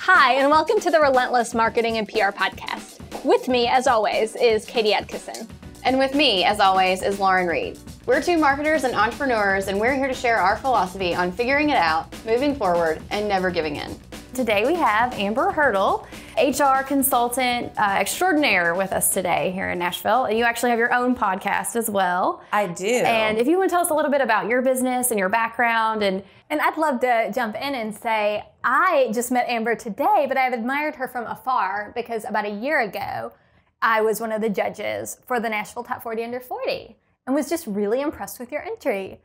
Hi, and welcome to the Relentless Marketing and PR Podcast. With me, as always, is Katie Atkinson. And with me, as always, is Lauren Reed. We're two marketers and entrepreneurs, and we're here to share our philosophy on figuring it out, moving forward, and never giving in. Today we have Amber Hurdle, HR consultant extraordinaire with us today here in Nashville. You actually have your own podcast as well. I do. And if you want to tell us a little bit about your business and your background. And I'd love to jump in and say, I just met Amber today, but I've admired her from afar because about a year ago, I was one of the judges for the Nashville Top 40 Under 40 and was just really impressed with your entry.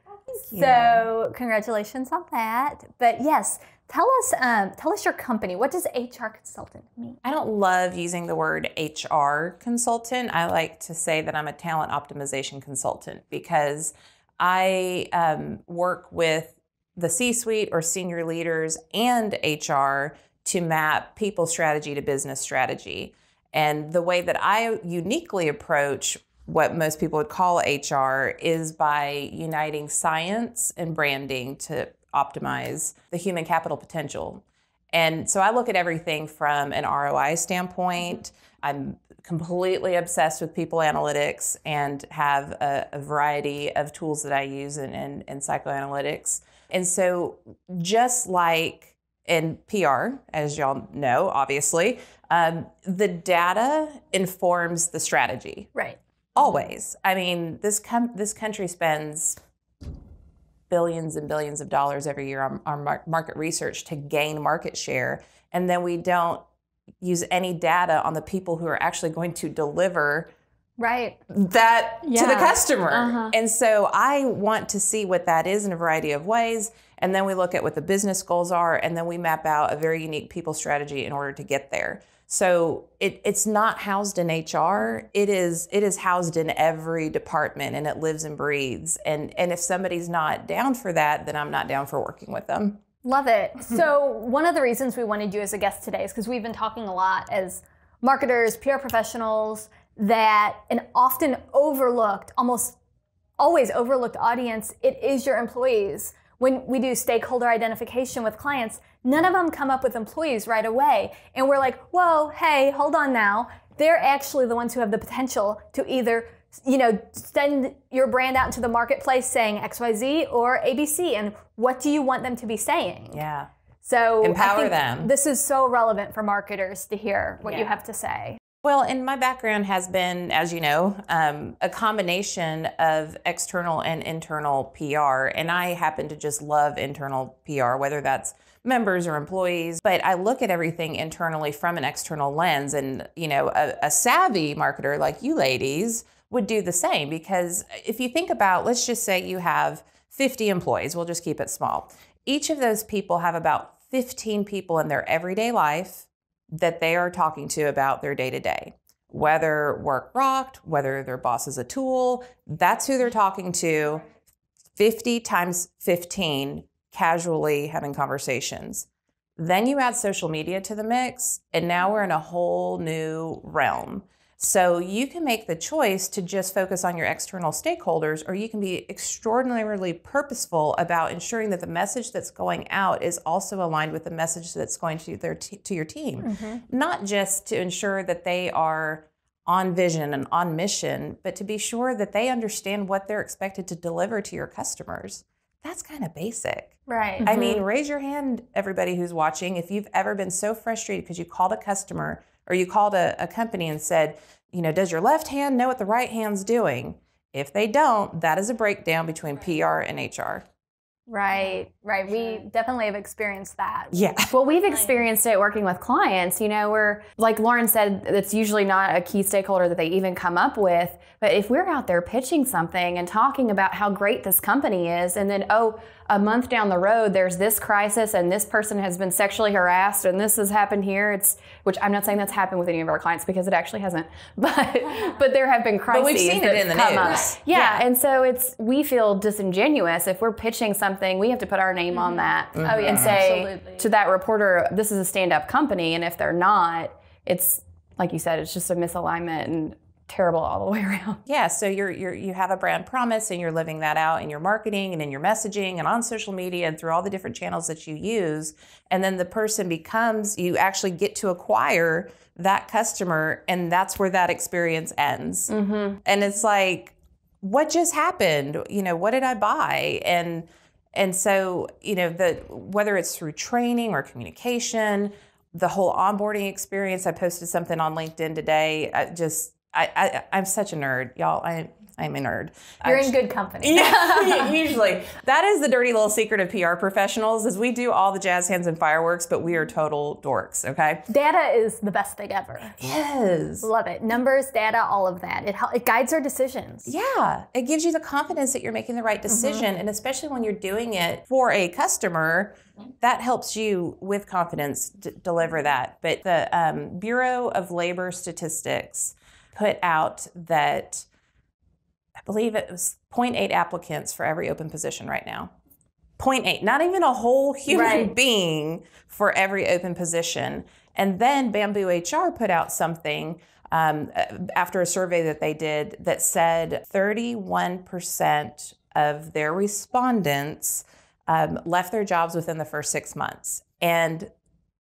So congratulations on that. But yes, tell us your company. What does HR consultant mean? I don't love using the word HR consultant. I like to say that I'm a talent optimization consultant because I work with the C-suite or senior leaders and HR to map people strategy to business strategy. And the way that I uniquely approach what most people would call HR is by uniting science and branding to optimize the human capital potential. And so I look at everything from an ROI standpoint. I'm completely obsessed with people analytics and have a variety of tools that I use in psychoanalytics. And so just like in PR, as y'all know, obviously, the data informs the strategy. Right. Always. I mean, this country spends billions and billions of dollars every year on market research to gain market share, and then we don't use any data on the people who are actually going to deliver that to the customer. And so I want to see what that is in a variety of ways, and then we look at what the business goals are, and then we map out a very unique people strategy in order to get there. So it's not housed in HR. It is housed in every department, and it lives and breathes. And if somebody's not down for that, then I'm not down for working with them. Love it. So one of the reasons we wanted you as a guest today is because we've been talking a lot as marketers, PR professionals, that an often overlooked, almost always overlooked audience, it is your employees. When we do stakeholder identification with clients, none of them come up with employees right away. And we're like, whoa, hey, hold on now. They're actually the ones who have the potential to either, send your brand out into the marketplace saying XYZ or ABC. And what do you want them to be saying? Yeah. So empower them. This is so relevant for marketers to hear what you have to say. Well, and my background has been, as you know, a combination of external and internal PR. And I happen to just love internal PR, whether that's members or employees. But I look at everything internally from an external lens. And, a savvy marketer like you ladies would do the same. Because if you think about, let's just say you have 50 employees. We'll just keep it small. Each of those people have about 15 people in their everyday life that they are talking to about their day-to-day. Whether work rocked, whether their boss is a tool, that's who they're talking to. 50 times 15 casually having conversations. Then you add social media to the mix, and now we're in a whole new realm. So you can make the choice to just focus on your external stakeholders, or you can be extraordinarily purposeful about ensuring that the message that's going out is also aligned with the message that's going to your team. Not just to ensure that they are on vision and on mission, but to be sure that they understand what they're expected to deliver to your customers. That's kind of basic. Right. I mean, raise your hand, everybody who's watching, if you've ever been so frustrated because you called a customer or you called a company and said, does your left hand know what the right hand's doing? If they don't, that is a breakdown between PR and HR. Right. We definitely have experienced that. Yeah. Well, we've experienced it working with clients. We're, like Lauren said, it's usually not a key stakeholder that they even come up with. But if we're out there pitching something and talking about how great this company is, and then, a month down the road, there's this crisis and this person has been sexually harassed and this has happened here, which I'm not saying that's happened with any of our clients because it actually hasn't, but there have been crises. But we've seen it in the news. Yeah, and so we feel disingenuous if we're pitching something, we have to put our name on that and say to that reporter, this is a stand-up company, and if they're not, it's, like you said, it's just a misalignment, and terrible all the way around. Yeah, so you have a brand promise and you're living that out in your marketing and in your messaging and on social media and through all the different channels that you use. And then the person you actually get to acquire that customer, and that's where that experience ends. Mm-hmm. And it's like, what just happened? What did I buy? And so, whether it's through training or communication, the whole onboarding experience. I posted something on LinkedIn today. I'm such a nerd, y'all. I'm a nerd. You're in good company. Yeah, usually. That is the dirty little secret of PR professionals, is we do all the jazz hands and fireworks, but we are total dorks, okay? Data is the best thing ever. Yes. Love it. Numbers, data, all of that. It guides our decisions. Yeah. It gives you the confidence that you're making the right decision. And especially when you're doing it for a customer, that helps you with confidence deliver that. But the Bureau of Labor Statistics put out that I believe it was 0.8 applicants for every open position right now. 0.8, not even a whole human being for every open position. And then Bamboo HR put out something after a survey that they did that said 31% of their respondents left their jobs within the first 6 months. And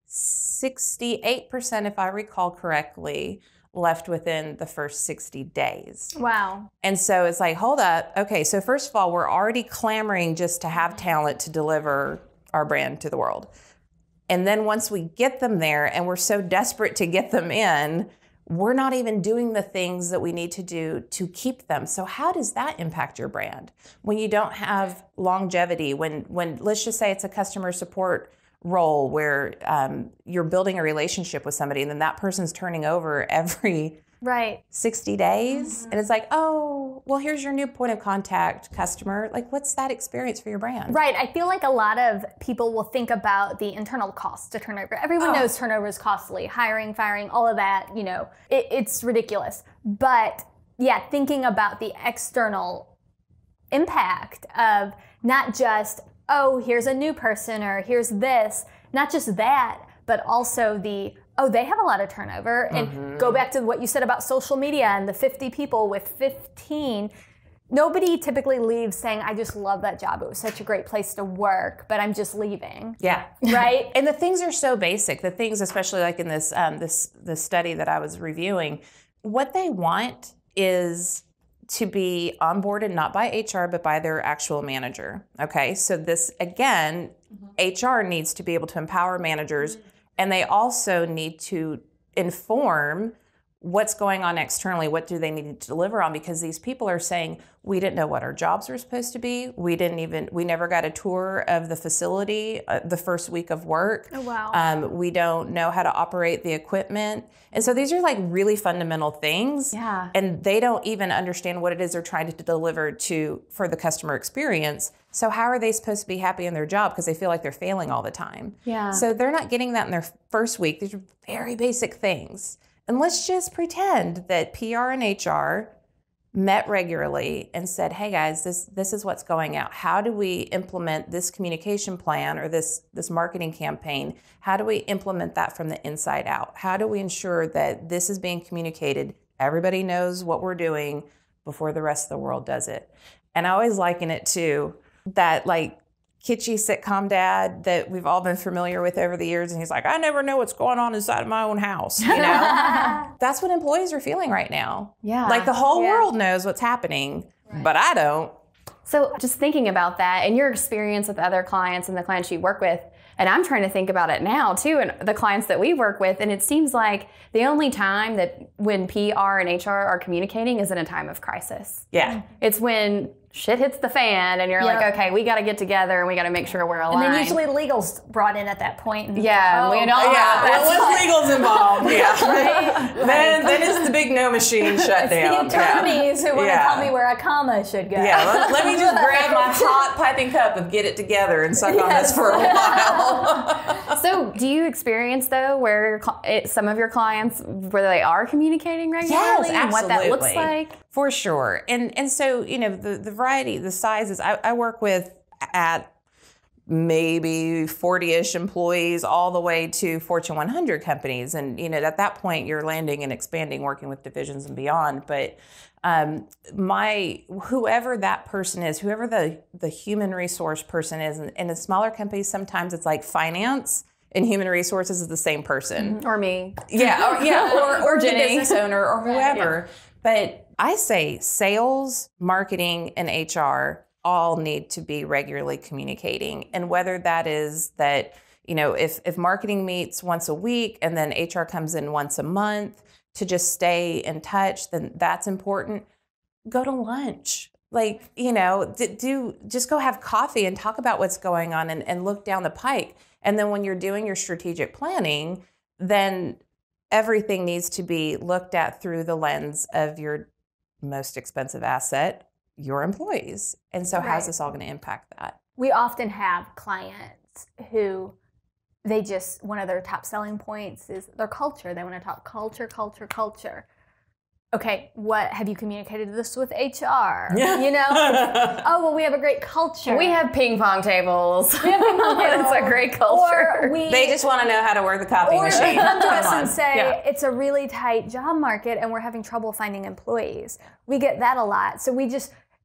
68%, if I recall correctly, left within the first 60 days. Wow. And so it's like, hold up. Okay, so first of all, we're already clamoring just to have talent to deliver our brand to the world. And then once we get them there and we're so desperate to get them in, we're not even doing the things that we need to do to keep them. So how does that impact your brand? When you don't have longevity, when let's just say it's a customer support role where you're building a relationship with somebody and then that person's turning over every 60 days. And it's like, oh, well, here's your new point of contact customer. Like, what's that experience for your brand? Right. I feel like a lot of people will think about the internal cost to turnover. Everyone knows turnover is costly. Hiring, firing, all of that, it's ridiculous. But yeah, thinking about the external impact of not just, oh, here's a new person or here's this, not just that, but also they have a lot of turnover. And go back to what you said about social media and the 50 people with 15. Nobody typically leaves saying, I just love that job. It was such a great place to work, but I'm just leaving. Yeah. Right? And the things are so basic. The things, especially like in this this study that I was reviewing, what they want is to be onboarded not by HR, but by their actual manager. Okay, so this, again, HR needs to be able to empower managers, and they also need to inform what's going on externally, what do they need to deliver on, because these people are saying, we didn't know what our jobs were supposed to be. We never got a tour of the facility the first week of work. Oh, wow. We don't know how to operate the equipment. And so these are like really fundamental things. Yeah. And they don't even understand what it is they're trying to deliver for the customer experience. So how are they supposed to be happy in their job? Because they feel like they're failing all the time. Yeah. So they're not getting that in their first week. These are very basic things. And let's just pretend that PR and HR met regularly and said, hey guys, this is what's going out. How do we implement this communication plan or this marketing campaign? How do we implement that from the inside out? How do we ensure that this is being communicated? Everybody knows what we're doing before the rest of the world does it. And I always liken it to that like kitschy sitcom dad that we've all been familiar with over the years. And he's like, I never know what's going on inside of my own house. That's what employees are feeling right now. Yeah. Like the whole world knows what's happening, but I don't. So just thinking about that and your experience with other clients and the clients you work with, and I'm trying to think about it now too, and the clients that we work with, and it seems like the only time that when PR and HR are communicating is in a time of crisis. Yeah. It's when shit hits the fan and you're like, okay, we got to get together and we got to make sure we're aligned. And then usually legal's brought in at that point. And, we all once legal's involved, then it's the big no machine shutdown. It's the attorneys who want to tell me where a comma should go. Yeah, let me just grab my hot piping cup and get it together and suck on this for a while. So do you experience though where some of your clients, where they are communicating regularly? Yes, and what that looks like? For sure. And so, the variety, the sizes, I work with at maybe 40-ish employees all the way to Fortune 100 companies. And, at that point you're landing and expanding, working with divisions and beyond. But whoever that person is, whoever the human resource person is, and in the smaller companies, sometimes it's like finance and human resources is the same person. Or me. Yeah. Or Jenny. the business owner or whoever. Yeah. But I say sales, marketing, and HR all need to be regularly communicating. And whether that is that, if marketing meets once a week and then HR comes in once a month to just stay in touch, then that's important. Go to lunch. Just go have coffee and talk about what's going on and look down the pike. And then when you're doing your strategic planning, then everything needs to be looked at through the lens of your most expensive asset, your employees. And so how's this all going to impact that? We often have clients who one of their top selling points is their culture. They want to talk culture. Okay, what have you communicated this with HR? Oh, well, we have a great culture. We have ping pong tables. It's a great culture. They just want to know how to work the copy machine. Or they come to us and say, it's a really tight job market and we're having trouble finding employees. We get that a lot. So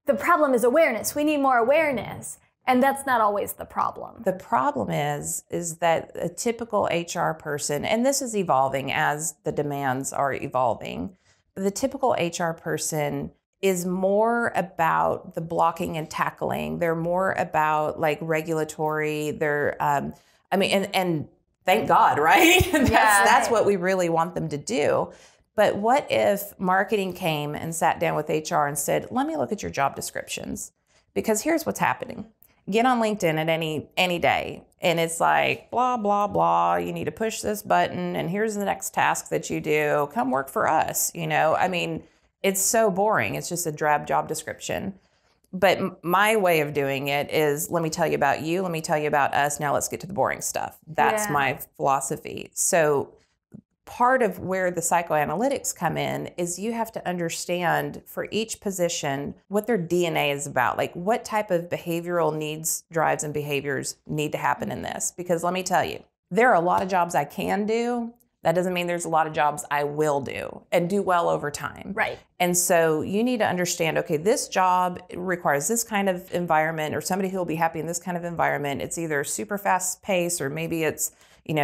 the problem is awareness. We need more awareness. And that's not always the problem. The problem is that a typical HR person, and this is evolving as the demands are evolving, the typical HR person is more about the blocking and tackling. They're more about regulatory. They're, and thank God, right? That's what we really want them to do. But what if marketing came and sat down with HR and said, let me look at your job descriptions? Because here's what's happening. Get on LinkedIn at any day, and it's like, blah, blah, blah, you need to push this button, and here's the next task that you do. Come work for us, It's so boring. It's just a drab job description. But my way of doing it is, let me tell you about you, let me tell you about us, now let's get to the boring stuff. That's my philosophy. So part of where the psychoanalytics come in is you have to understand for each position what their DNA is about. What type of behavioral needs, drives, and behaviors need to happen in this. Because let me tell you, there are a lot of jobs I can do. That doesn't mean there's a lot of jobs I will do and do well over time. Right. And so you need to understand, okay, this job requires this kind of environment or somebody who will be happy in this kind of environment. It's either super fast pace or maybe it's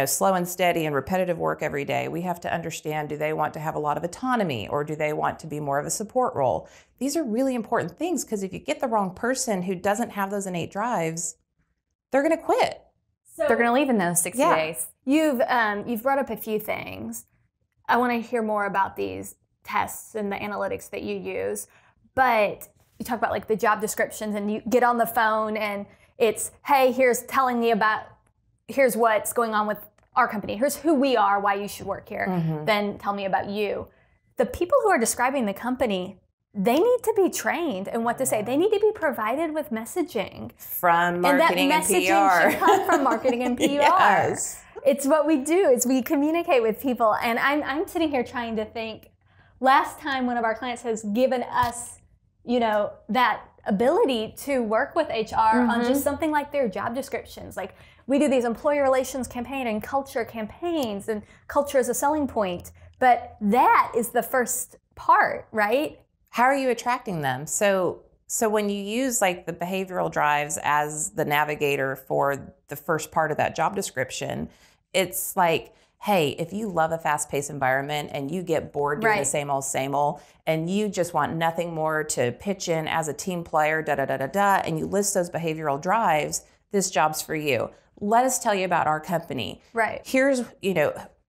slow and steady and repetitive work every day. We have to understand, do they want to have a lot of autonomy or do they want to be more of a support role? These are really important things because if you get the wrong person who doesn't have those innate drives, they're going to quit. So they're going to leave in those 60 days. You've brought up a few things. I want to hear more about these tests and the analytics that you use. But you talk about the job descriptions and you get on the phone and it's, hey, here's what's going on with our company. Here's who we are, why you should work here. Mm-hmm. Then tell me about you. The people who are describing the company, they need to be trained in what to say. They need to be provided with messaging. From marketing and PR. And that messaging should come from marketing and PR. Yes. It's what we do, is we communicate with people. And I'm sitting here trying to think, last time one of our clients has given us, that ability to work with HR on just something like their job descriptions. We do these employee relations campaign and culture campaigns, and culture is a selling point. But that is the first part, right? How are you attracting them? So when you use the behavioral drives as the navigator for the first part of that job description, it's hey, if you love a fast-paced environment and you get bored doing the same old, and you just want nothing more to pitch in as a team player, and you list those behavioral drives, this job's for you. Let us tell you about our company. Right. Here's,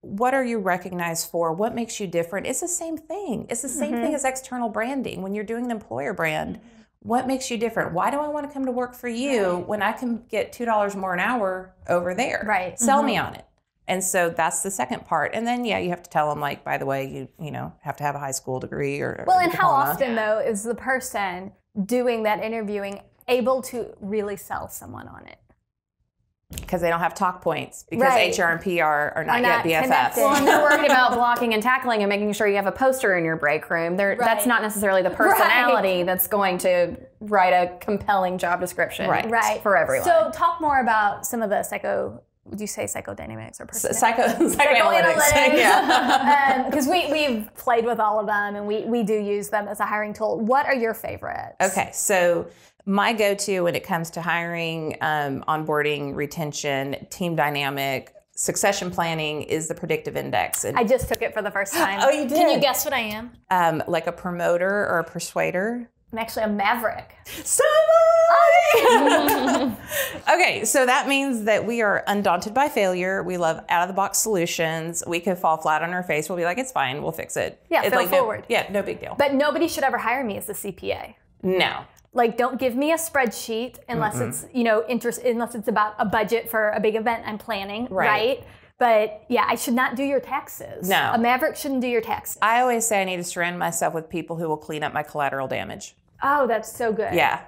what are you recognized for? What makes you different? It's the same thing. It's the same thing as external branding. When you're doing an employer brand, what makes you different? Why do I want to come to work for you when I can get $2 more an hour over there? Right. Sell me on it. And so that's the second part. And then, you have to tell them, by the way, you have to have a high school degree or Well, and how often, though, is the person doing that interviewing able to really sell someone on it? Because they don't have talk points. Because HR and PR are not yet BFFs. Connected. Well, and they're worried about blocking and tackling and making sure you have a poster in your break room. That's not necessarily the personality that's going to write a compelling job description for everyone. So talk more about some of the would you say psychodynamics or psychoanalytics? Yeah. Because we've played with all of them and we do use them as a hiring tool. What are your favorites? Okay, so my go-to when it comes to hiring, onboarding, retention, team dynamic, succession planning is the predictive index. And I just took it for the first time. Oh, you did? Can you guess what I am? Like a promoter or a persuader? I'm actually a maverick. Okay, so that means that we are undaunted by failure. We love out-of-the-box solutions. We could fall flat on our face. We'll be like, it's fine. We'll fix it. Yeah, it's fail like forward. No big deal. But nobody should ever hire me as a CPA. No. Like, don't give me a spreadsheet unless it's, unless it's about a budget for a big event I'm planning, right? But yeah, I should not do your taxes. No. A maverick shouldn't do your taxes. I always say I need to surround myself with people who will clean up my collateral damage. Oh, that's so good. Yeah.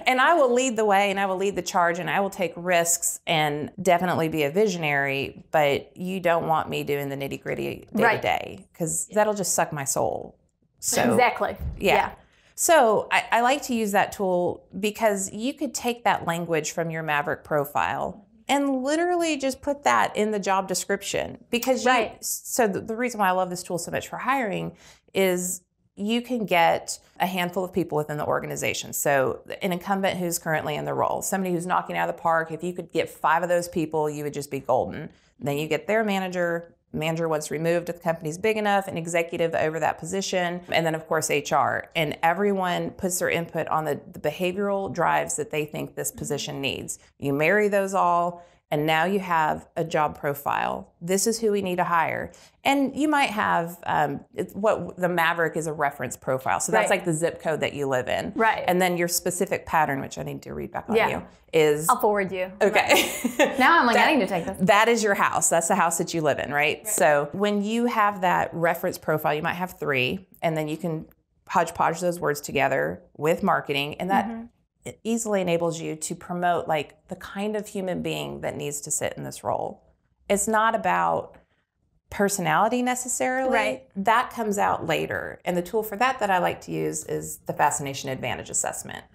And I will lead the way and I will lead the charge and I will take risks and definitely be a visionary, but you don't want me doing the nitty gritty day to day because that'll just suck my soul. So exactly. Yeah. So I like to use that tool because you could take that language from your Maverick profile and literally just put that in the job description because so the reason why I love this tool so much for hiring is you can get a handful of people within the organization. So an incumbent who's currently in the role, somebody who's knocking out of the park, if you could get 5 of those people, you would just be golden. Then you get their manager once removed if the company's big enough, an executive over that position, and then of course HR. And everyone puts their input on the behavioral drives that they think this position needs. You marry those all, and now you have a job profile. This is who we need to hire. And you might have, what the Maverick is a reference profile. So that's like the zip code that you live in. Right. And then your specific pattern, which I need to read back on you, is... I'll forward you. Okay. Now I'm like, I need to take this. That is your house. That's the house that you live in, right? So when you have that reference profile, you might have 3, and then you can hodgepodge those words together with marketing, and that it easily enables you to promote like the kind of human being that needs to sit in this role. It's not about personality necessarily. Right. That comes out later. And the tool for that I like to use is the Fascination Advantage Assessment.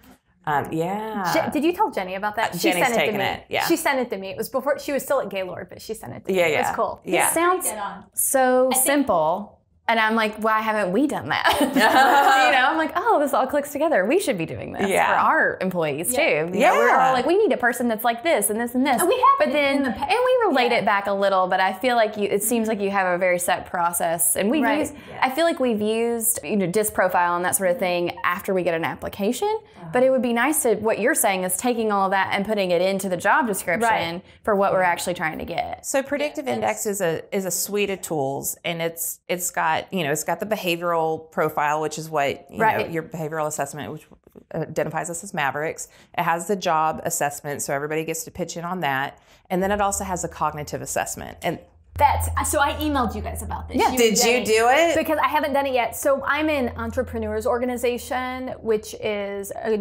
Did you tell Jenny about that? Jenny's sent it to me. Yeah. She sent it to me. It was before she was still at Gaylord, but she sent it to me. It was cool. It sounds so simple. And I'm like, why haven't we done that? I'm like, oh, this all clicks together. We should be doing this for our employees too. We're all like, we need a person that's like this and this and this. And we have and we relate it back a little, but I feel like it seems like you have a very set process. And we've used, I feel like we've used, disc profile and that sort of thing after we get an application. But it would be nice to, what you're saying is taking all of that and putting it into the job description for what we're actually trying to get. So Predictive Index is a suite of tools, and it's got the behavioral profile, which is what your behavioral assessment, which identifies us as Mavericks. It has the job assessment, so everybody gets to pitch in on that, and then it also has a cognitive assessment. And so I emailed you guys about this. Yeah. Did you do it? Because I haven't done it yet. So I'm in Entrepreneurs Organization, which is a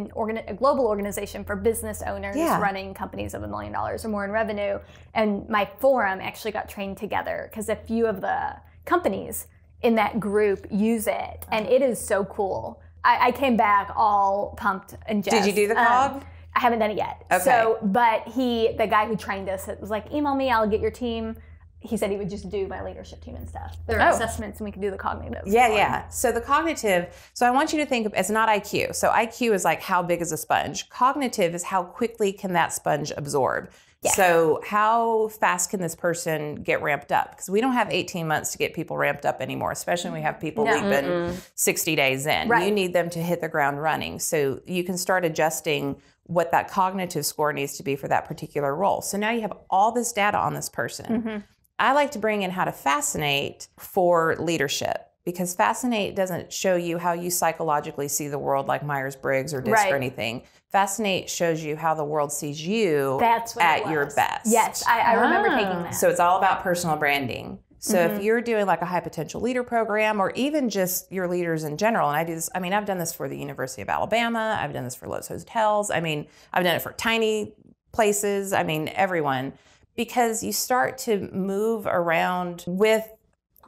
global organization for business owners running companies of $1 million or more in revenue. And my forum actually got trained together because a few of the companies in that group use it, and it is so cool. I came back all pumped and jazzed. Did you do the cog? I haven't done it yet. Okay. So, but the guy who trained us was like, email me, I'll get your team. He said he would just do my leadership team and stuff. There are assessments, and we can do the cognitive. Yeah. So the cognitive, so I want you to think of it's not IQ. So IQ is like how big is a sponge. Cognitive is how quickly can that sponge absorb. Yeah. So how fast can this person get ramped up? Because we don't have 18 months to get people ramped up anymore, especially when we have people leaping 60 days in. Right. You need them to hit the ground running. So you can start adjusting what that cognitive score needs to be for that particular role. So now you have all this data on this person. I like to bring in how to Fascinate for leadership, because Fascinate doesn't show you how you psychologically see the world like Myers-Briggs or DISC or anything. Fascinate shows you how the world sees you at your best. Yes, I remember taking that. So it's all about personal branding. So if you're doing like a high potential leader program, or even just your leaders in general, and I do this, I mean, I've done this for the University of Alabama, I've done this for Lowe's Hotels, I mean, I've done it for tiny places, I mean, everyone. Because you start to move around with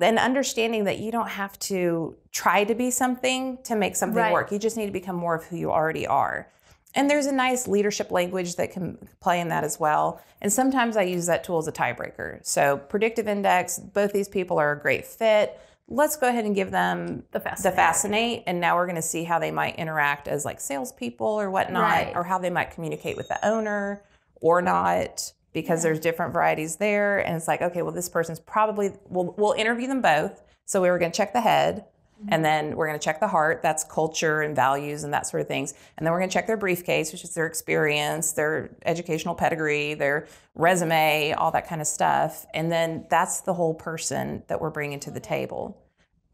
And understanding that you don't have to try to be something to make something work. You just need to become more of who you already are. And there's a nice leadership language that can play in that as well. And sometimes I use that tool as a tiebreaker. So predictive index, both these people are a great fit. Let's go ahead and give them the fascinate. And now we're going to see how they might interact as like salespeople or whatnot, or how they might communicate with the owner or not, because there's different varieties there. And it's like, okay, well, this person's probably, we'll interview them both. So we were going to check the head. And then we're going to check the heart. That's culture and values and that sort of things. And then we're going to check their briefcase, which is their experience, their educational pedigree, their resume, all that kind of stuff. And then that's the whole person that we're bringing to the table.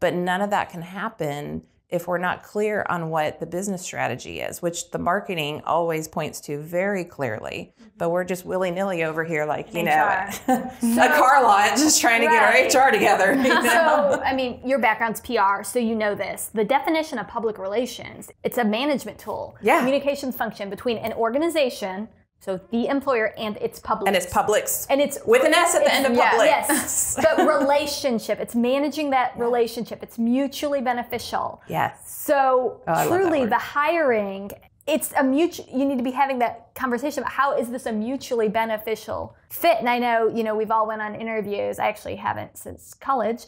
But none of that can happen if we're not clear on what the business strategy is, which the marketing always points to very clearly. But we're just willy-nilly over here like, you know, a car lot just trying to get our HR together. You know? So, I mean, your background's PR, so you know this. The definition of public relations, it's a management tool. Communications function between an organization, so the employer, and its public. And its publics. And it's with an S at the end of public. Yes. But relationship, it's managing that relationship. It's mutually beneficial. Yes. So truly the hiring, it's a mutual, you need to be having that conversation about how is this a mutually beneficial fit? And I know, you know, we've all went on interviews. I actually haven't since college,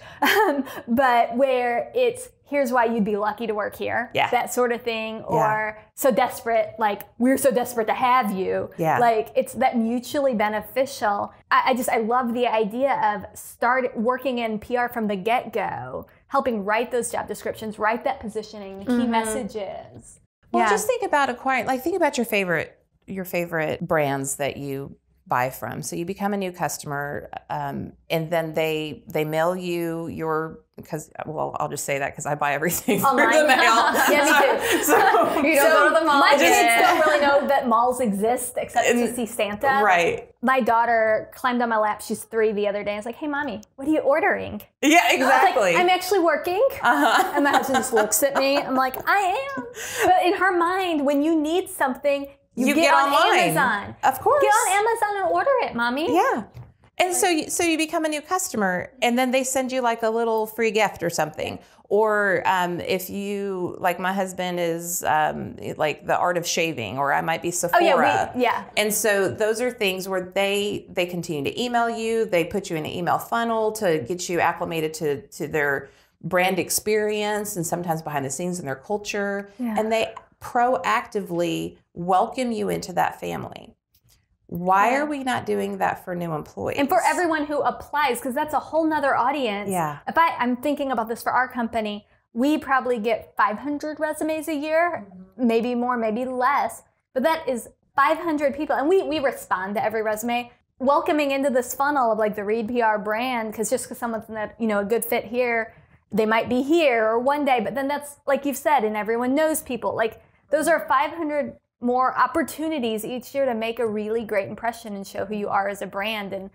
but where it's, here's why you'd be lucky to work here. That sort of thing. Or so desperate, like, we're so desperate to have you. Like, it's that mutually beneficial. I love the idea of working in PR from the get-go, helping write those job descriptions, write that positioning, the key messages. Well, just think about think about your favorite brands that you buy from. So you become a new customer, and then they mail you your, because, well, I'll just say that because I buy everything through the mail. Yeah, me too. So you don't go to the mall. My kids don't really know that malls exist except to see Santa. Right. My daughter climbed on my lap. She's 3 the other day. I was like, hey, Mommy, what are you ordering? Yeah, exactly. Like, I'm actually working. And my husband just looks at me. I'm like, I am. But in her mind, when you need something, you get on online. Amazon. Of course. Get on Amazon and order it, Mommy. Yeah. And so you become a new customer, and then they send you like a little free gift or something. Or if you, like my husband is like the art of shaving, or I might be Sephora. And so those are things where they continue to email you. They put you in an email funnel to get you acclimated to their brand experience, and sometimes behind the scenes in their culture. And they proactively welcome you into that family. Why are we not doing that for new employees? And for everyone who applies, because that's a whole nother audience. If I'm thinking about this for our company, we probably get 500 resumes a year, maybe more, maybe less. But that is 500 people. And we respond to every resume. Welcoming into this funnel of like the Reed PR brand, because just because someone's a good fit here, they might be here or one day. But then that's, like you've said, and everyone knows people. Like, those are 500 more opportunities each year to make a really great impression and show who you are as a brand. And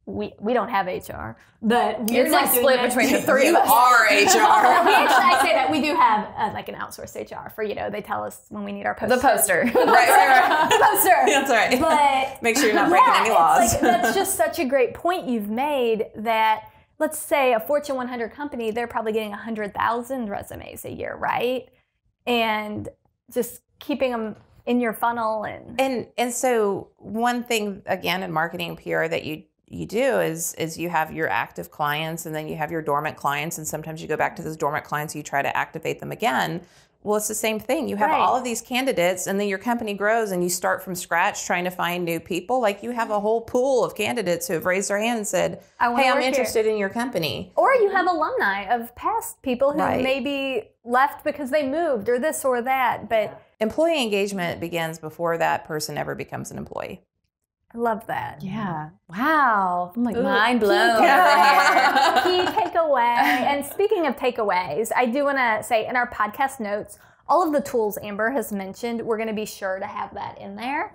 we don't have HR, but it's like split between the three of us. You are HR. I say that we do have like an outsourced HR for, they tell us when we need our poster. The poster. right. The poster. That's right. But make sure you're not breaking any laws. It's like, that's just such a great point you've made, that let's say a Fortune 100 company, they're probably getting 100,000 resumes a year, right? And just keeping them in your funnel. And so one thing, again, in marketing PR that you do is you have your active clients, and then you have your dormant clients, and sometimes you go back to those dormant clients, you try to activate them again. Well, it's the same thing. You have all of these candidates, and then your company grows, and you start from scratch trying to find new people. Like, you have a whole pool of candidates who have raised their hand and said, hey, I'm interested in your company. Or you have alumni of past people who maybe left because they moved or this or that. But employee engagement begins before that person ever becomes an employee. I love that. Yeah. Wow. I'm like mind blown. Key takeaway. And speaking of takeaways, I do want to say in our podcast notes, all of the tools Amber has mentioned, we're going to be sure to have that in there.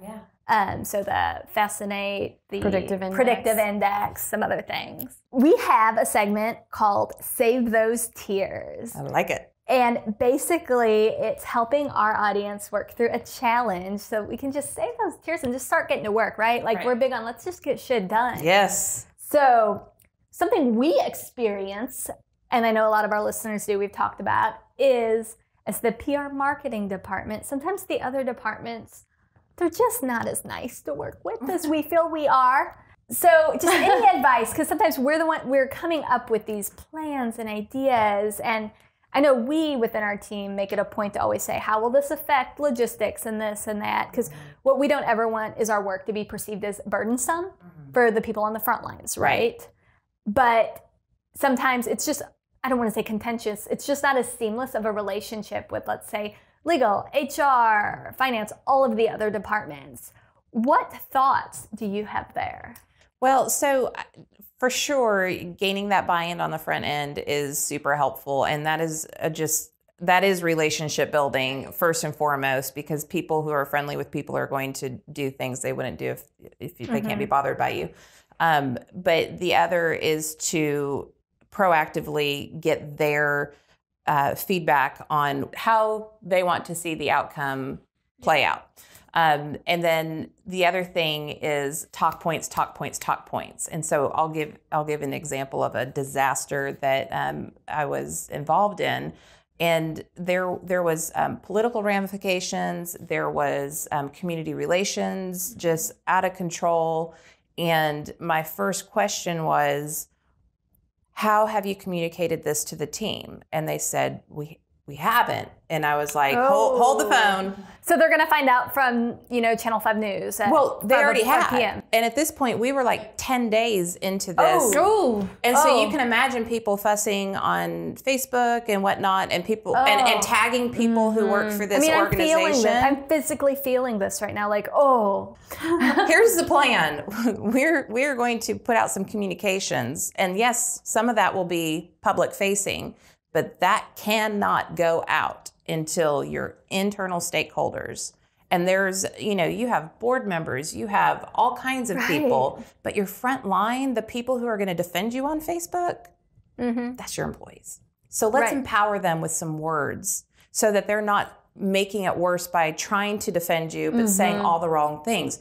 So the Fascinate, the predictive index, some other things. We have a segment called Save Those Tears. I like it. And basically, it's helping our audience work through a challenge so we can just save those tears and just start getting to work, right? Like, we're big on let's just get shit done. Yes. So something we experience, and I know a lot of our listeners do, we've talked about, is as the PR marketing department, sometimes the other departments, they're just not as nice to work with as we feel we are. So just any advice, because sometimes we're coming up with these plans and ideas, and I know we within our team make it a point to always say, how will this affect logistics and this and that? Because what we don't ever want is our work to be perceived as burdensome for the people on the front lines, right? But sometimes it's just, I don't want to say contentious, it's just not as seamless of a relationship with, let's say, legal, HR, finance, all of the other departments. What thoughts do you have there? Well, so for sure, gaining that buy-in on the front end is super helpful. And that is that is relationship building first and foremost, because people who are friendly with people are going to do things they wouldn't do if they can't be bothered by you. But the other is to proactively get their feedback on how they want to see the outcome play out. And then the other thing is talk points. And so I'll give an example of a disaster that I was involved in. And there was political ramifications, there was community relations just out of control. And my first question was, how have you communicated this to the team? And they said, we haven't. And I was like, hold the phone. So they're going to find out from, Channel 5 News. Well, they already have. PM. And at this point, we were like 10 days into this. So you can imagine people fussing on Facebook and whatnot, and people and tagging people who work for this organization. I'm physically feeling this right now. Like, here's the plan. We're going to put out some communications. And yes, some of that will be public facing, but that cannot go out until your internal stakeholders. And there's, you have board members, you have all kinds of people, but your front line, the people who are going to defend you on Facebook, that's your employees. So let's empower them with some words so that they're not making it worse by trying to defend you, but saying all the wrong things.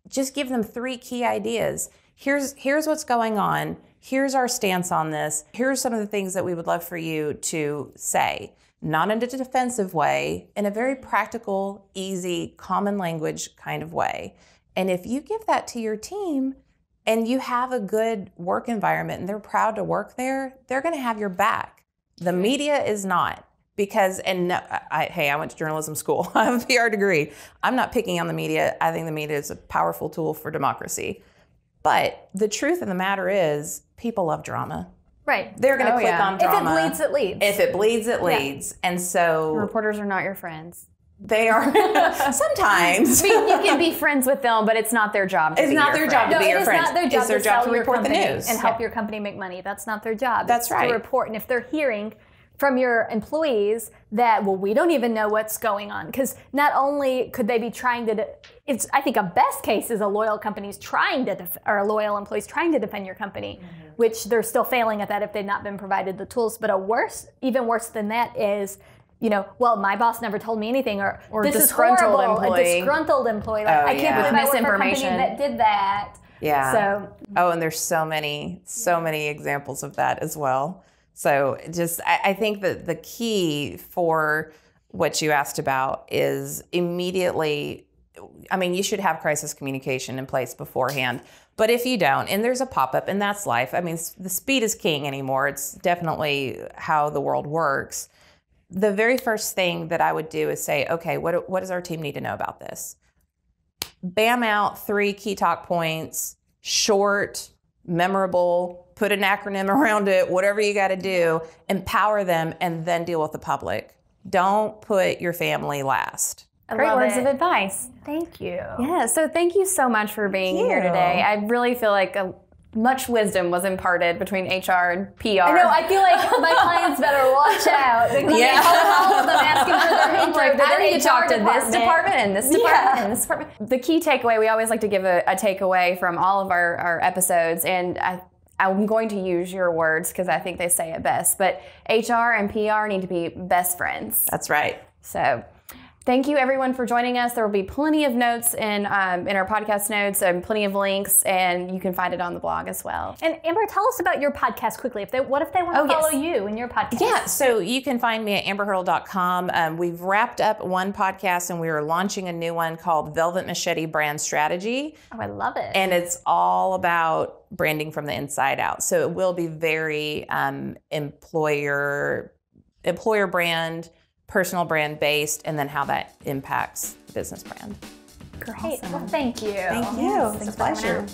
Just give them 3 key ideas. Here's what's going on. Here's our stance on this. Here's some of the things that we would love for you to say. Not in a defensive way, in a very practical, easy, common language kind of way. And if you give that to your team and you have a good work environment and they're proud to work there, they're going to have your back. The media is not. Because, I went to journalism school. I have a PR degree. I'm not picking on the media. I think the media is a powerful tool for democracy. But the truth of the matter is, people love drama. Right. They're going to click on drama. If it bleeds, it leads. If it bleeds, it leads. And so... Reporters are not your friends. They are. Sometimes. You can be friends with them, but it's not their job to be your friend. It's not their job to be your friend. It's not their job it's their job to report the news. And help your company make money. That's not their job. That's right. To report. And if they're hearing from your employees that, we don't even know what's going on. Because not only could they be trying to, I think a best case is a loyal company's trying to, or a loyal employee's trying to defend your company, which they're still failing at that if they've not been provided the tools. But even worse than that is, my boss never told me anything, or this is horrible, a disgruntled employee. Like, I can't believe I work for a company that did that. Yeah. So. And there's so many examples of that as well. So I think that the key for what you asked about is immediately, you should have crisis communication in place beforehand. But if you don't, and there's a pop-up, and that's life. The speed is king anymore. It's definitely how the world works. The very first thing that I would do is say, okay, what does our team need to know about this? Bam out 3 key talk points, short, memorable, put an acronym around it, whatever you got to do, empower them, and then deal with the public. Don't put your family last. Great words of advice. Thank you. Yeah, so thank you so much for being here today. I really feel like much wisdom was imparted between HR and PR. I know, I feel like my clients better watch out. All of them asking for their intro. I need to talk to this department and this department and this department. The key takeaway, we always like to give a takeaway from all of our episodes, and I'm going to use your words because I think they say it best, but HR and PR need to be best friends. That's right. So Thank you everyone for joining us. There will be plenty of notes in our podcast notes and plenty of links, and you can find it on the blog as well. And Amber, tell us about your podcast quickly. What if they want to follow you and your podcast? Yeah, so you can find me at amberhurdle.com. We've wrapped up one podcast and we are launching a new one called Velvet Machete Brand Strategy. Oh, I love it. And it's all about branding from the inside out. So it will be very employer brand, personal brand based, and then how that impacts business brand. Great. Well, thank you. Thank you. It's a pleasure.